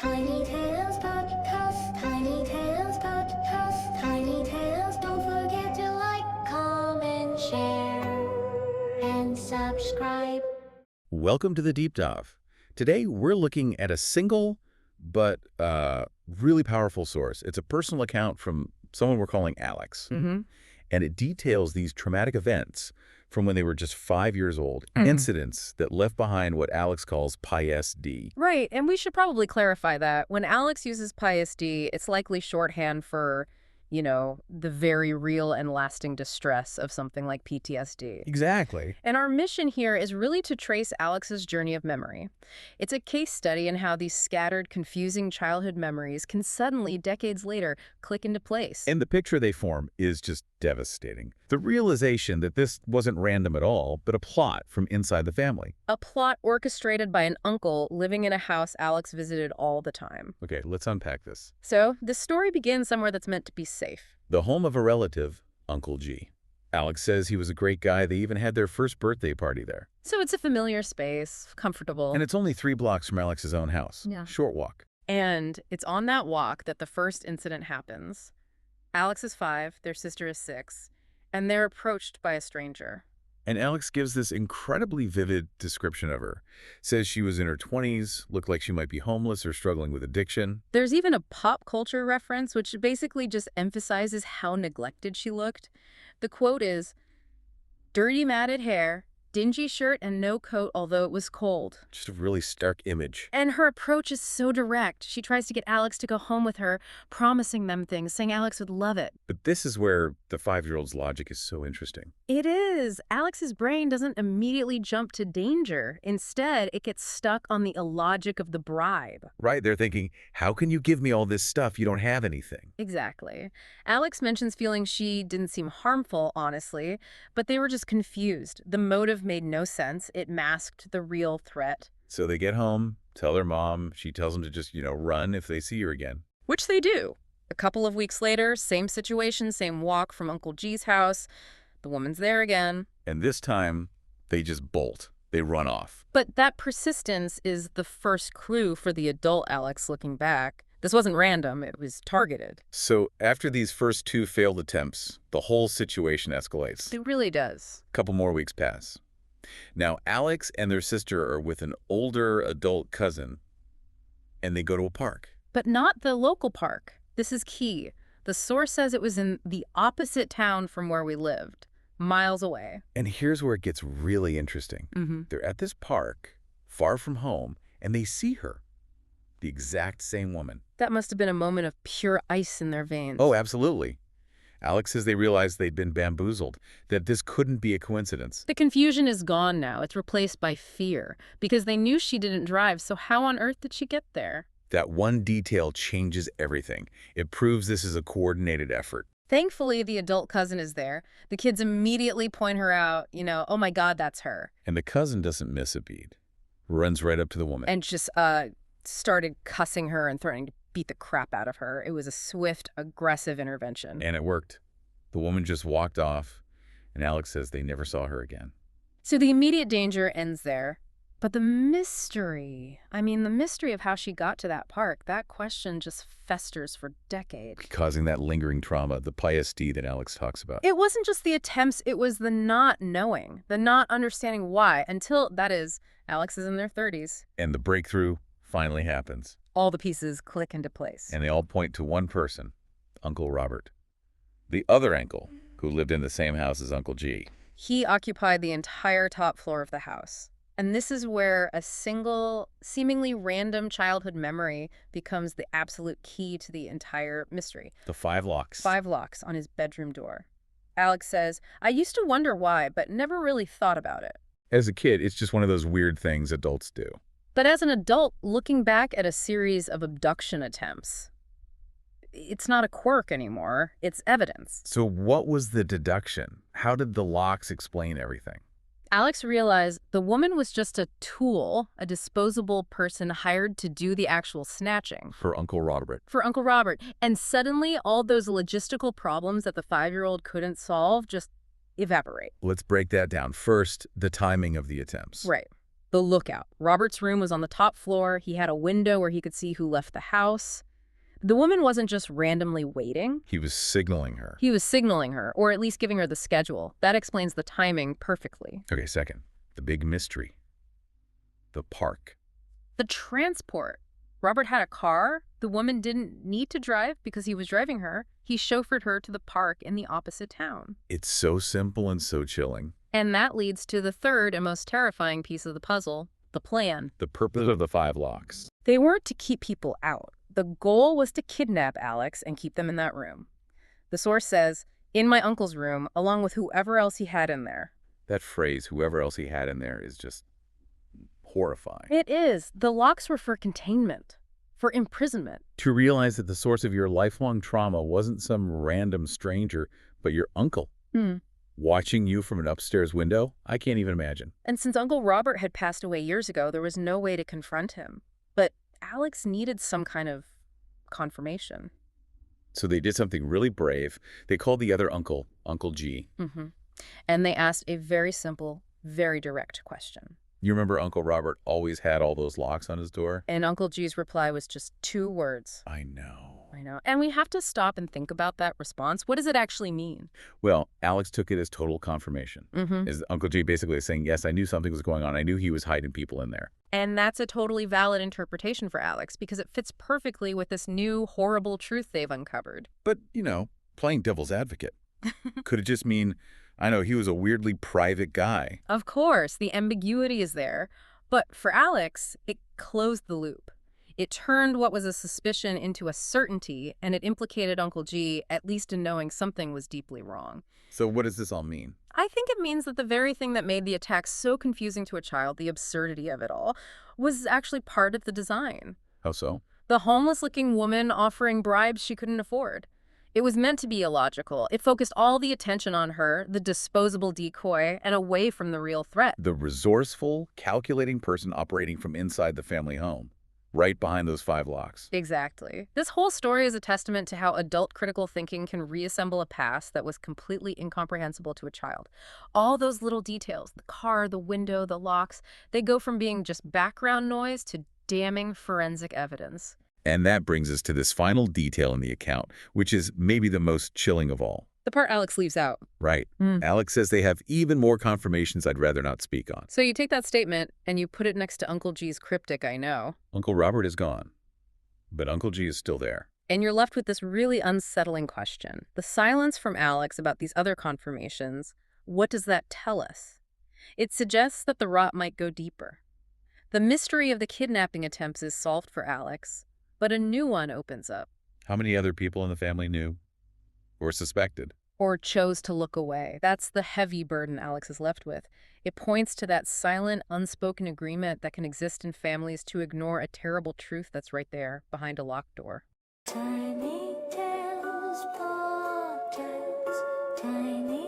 Tiny Tales Podcast, Tiny Tales Podcast, Tiny Tales. Don't forget to like, comment, share, and subscribe. Welcome to the Deep Dive. Today, we're looking at a single but really powerful source. It's a personal account from someone we're calling Alex. And it details these traumatic events from when they were just 5 years old, incidents that left behind what Alex calls PTSD. Right, and we should probably clarify that. When Alex uses PTSD, it's likely shorthand for, the very real and lasting distress of something like PTSD. Exactly. And our mission here is really to trace Alex's journey of memory. It's a case study in how these scattered, confusing childhood memories can suddenly, decades later, click into place. And the picture they form is just devastating. The realization that this wasn't random at all, but a plot from inside the family. A plot orchestrated by an uncle living in a house Alex visited all the time. Okay, let's unpack this. So, this story begins somewhere that's meant to be safe. The home of a relative, Uncle G. Alex says he was a great guy. They even had their first birthday party there. So it's a familiar space, comfortable. And it's only 3 blocks from Alex's own house. Yeah. Short walk. And it's on that walk that the first incident happens. Alex is 5, their sister is 6, and they're approached by a stranger. And Alex gives this incredibly vivid description of her. Says she was in her 20s, looked like she might be homeless or struggling with addiction. There's even a pop culture reference, which basically just emphasizes how neglected she looked. The quote is, "Dirty matted hair, dingy shirt, and no coat, although it was cold." Just a really stark image. And her approach is so direct. She tries to get Alex to go home with her, promising them things, saying Alex would love it. But this is where the 5-year-old's logic is so interesting. It is. Alex's brain doesn't immediately jump to danger. Instead, it gets stuck on the illogic of the bribe. Right, they're thinking, how can you give me all this stuff? You don't have anything. Exactly. Alex mentions feeling she didn't seem harmful, honestly, but they were just confused. The motive made no sense. It masked the real threat. So they get home, tell their mom. She tells them to just, run if they see her again. Which they do. A couple of weeks later, same situation, same walk from Uncle G's house. The woman's there again. And this time, they just bolt. They run off. But that persistence is the first clue for the adult Alex looking back. This wasn't random, it was targeted. So after these first 2 failed attempts, the whole situation escalates. It really does. A couple more weeks pass. Now, Alex and their sister are with an older adult cousin, and they go to a park. But not the local park. This is key. The source says it was in the opposite town from where we lived, miles away. And here's where it gets really interesting. They're at this park, far from home, and they see her. The exact same woman. That must have been a moment of pure ice in their veins. Oh, absolutely. Alex says they realized they'd been bamboozled, that this couldn't be a coincidence. The confusion is gone now. It's replaced by fear, because they knew she didn't drive, so how on earth did she get there? That one detail changes everything. It proves this is a coordinated effort. Thankfully, the adult cousin is there. The kids immediately point her out, oh my God, that's her. And the cousin doesn't miss a beat. Runs right up to the woman. And just started cussing her and threatening to beat the crap out of her. It was a swift, aggressive intervention. And it worked. The woman just walked off, and Alex says they never saw her again. So the immediate danger ends there. But the mystery, the mystery of how she got to that park, that question just festers for decades. Causing that lingering trauma, the PTSD that Alex talks about. It wasn't just the attempts, it was the not knowing, the not understanding why, until, that is, Alex is in their 30s. And the breakthrough finally happens. All the pieces click into place. And they all point to one person, Uncle Robert. The other uncle, who lived in the same house as Uncle G. He occupied the entire top floor of the house. And this is where a single, seemingly random childhood memory becomes the absolute key to the entire mystery. The 5 locks. 5 locks on his bedroom door. Alex says, "I used to wonder why, but never really thought about it." As a kid, it's just one of those weird things adults do. But as an adult, looking back at a series of abduction attempts, it's not a quirk anymore, it's evidence. So what was the deduction? How did the locks explain everything? Alex realized the woman was just a tool, a disposable person hired to do the actual snatching. For Uncle Robert. For Uncle Robert. And suddenly, all those logistical problems that the 5-year-old couldn't solve just evaporate. Let's break that down. First, the timing of the attempts. Right. The lookout. Robert's room was on the top floor. He had a window where he could see who left the house. The woman wasn't just randomly waiting. He was signaling her. He was signaling her, or at least giving her the schedule. That explains the timing perfectly. Okay, second. The big mystery. The park. The transport. Robert had a car. The woman didn't need to drive because he was driving her. He chauffeured her to the park in the opposite town. It's so simple and so chilling. And that leads to the third and most terrifying piece of the puzzle, the plan. The purpose of the 5 locks. They weren't to keep people out. The goal was to kidnap Alex and keep them in that room. The source says, in my uncle's room, along with whoever else he had in there. That phrase, whoever else he had in there, is just horrifying. It is. The locks were for containment, for imprisonment. To realize that the source of your lifelong trauma wasn't some random stranger, but your uncle. Watching you from an upstairs window, I can't even imagine. And since Uncle Robert had passed away years ago, there was no way to confront him. But Alex needed some kind of confirmation. So they did something really brave. They called the other uncle, Uncle G. And they asked a very simple, very direct question. You remember Uncle Robert always had all those locks on his door? And Uncle G's reply was just 2 words. I know. I know. And we have to stop and think about that response. What does it actually mean? Well, Alex took it as total confirmation. As Uncle G basically saying, yes, I knew something was going on. I knew he was hiding people in there. And that's a totally valid interpretation for Alex because it fits perfectly with this new horrible truth they've uncovered. But, playing devil's advocate. Could it just mean, I know, he was a weirdly private guy? Of course, the ambiguity is there. But for Alex, it closed the loop. It turned what was a suspicion into a certainty, and it implicated Uncle G, at least in knowing something was deeply wrong. So what does this all mean? I think it means that the very thing that made the attack so confusing to a child, the absurdity of it all, was actually part of the design. How so? The homeless-looking woman offering bribes she couldn't afford. It was meant to be illogical. It focused all the attention on her, the disposable decoy, and away from the real threat. The resourceful, calculating person operating from inside the family home, right behind those 5 locks. Exactly. This whole story is a testament to how adult critical thinking can reassemble a past that was completely incomprehensible to a child. All those little details, the car, the window, the locks, they go from being just background noise to damning forensic evidence. And that brings us to this final detail in the account, which is maybe the most chilling of all. The part Alex leaves out. Right. Alex says they have even more confirmations I'd rather not speak on. So you take that statement and you put it next to Uncle G's cryptic, I know. Uncle Robert is gone, but Uncle G is still there. And you're left with this really unsettling question. The silence from Alex about these other confirmations, what does that tell us? It suggests that the rot might go deeper. The mystery of the kidnapping attempts is solved for Alex, but a new one opens up. How many other people in the family knew or suspected? Or chose to look away. That's the heavy burden Alex is left with. It points to that silent, unspoken agreement that can exist in families to ignore a terrible truth that's right there, behind a locked door. Tiny Tales Podcast. Tiny